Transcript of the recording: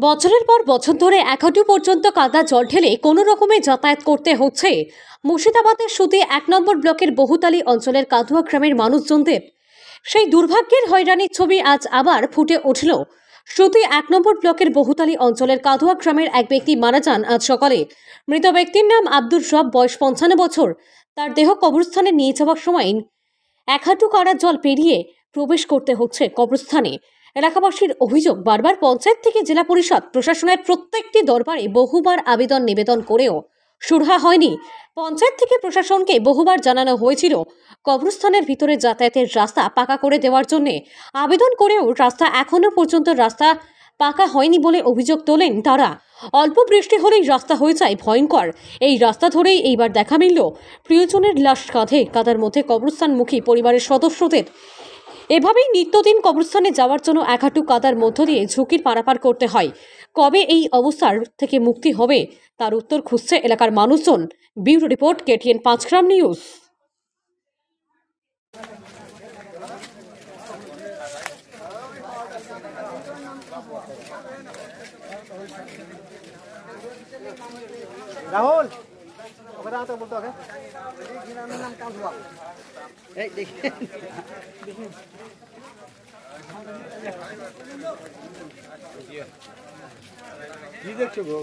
বছরের পর বছর ধরে এক হাঁটু পর্যন্ত কাদা জল ঢেলে কোনো রকমে যাতায়াত করতে হচ্ছে মুর্শিদাবাদের সুতি ১ নম্বর ব্লকের বহুতালী অঞ্চলের কাদুয়া গ্রামের মানুষজনদের। সেই দুর্ভাগ্যের হয়রানির ছবি আজ আবার ফুটে উঠল সুতি ১ নম্বর ব্লকের বহুতালী অঞ্চলের কাদুয়া গ্রামের এক ব্যক্তি মারা যান আজ সকালে। মৃত ব্যক্তির নাম আব্দুর রব, বয়স ৫৫ বছর। তার দেহ কবরস্থানে নিয়ে যাওয়ার সময় এক হাঁটু কাদা জল পেরিয়ে প্রবেশ করতে হচ্ছে কবরস্থানে। এলাকাবাসীর অভিযোগ, বারবার পঞ্চায়েত থেকে জেলা পরিষদ প্রশাসনের প্রত্যেকটি দরবারে বহুবার আবেদন নিবেদন করেও সুরাহা হয়নি। পঞ্চায়েত থেকে প্রশাসনকে বহুবার জানানো হয়েছিল কবরস্থানের ভিতরে যাতায়াতের রাস্তা পাকা করে দেওয়ার জন্য। আবেদন করেও রাস্তা এখনো পর্যন্ত পাকা হয়নি বলে অভিযোগ তোলেন তারা। অল্প বৃষ্টি হলেই রাস্তা হয়ে যায় ভয়ঙ্কর। এই রাস্তা ধরেই এইবার দেখা মিলল প্রিয়জনের লাশ কাঁধে কাদার মধ্যে কবরস্থানমুখী পরিবারের সদস্যদের। এভাবেই নিত্যদিন কবরস্থানে যাওয়ার জন্য এক হাঁটু কাদার মধ্য দিয়ে ঝুঁকির পারাপার করতে হয়। কবে এই অবস্থার থেকে মুক্তি হবে তার উত্তর খুঁজছে এলাকার মানুষজন। ব্যুরো রিপোর্ট, KTN ৫ গ্রাম নিউজ। রাহুল ওকে দাও তো বলতো ওকে গ্রামের নাম কাঁদুয়া। এই দেখি কি দেখছো ব্রো?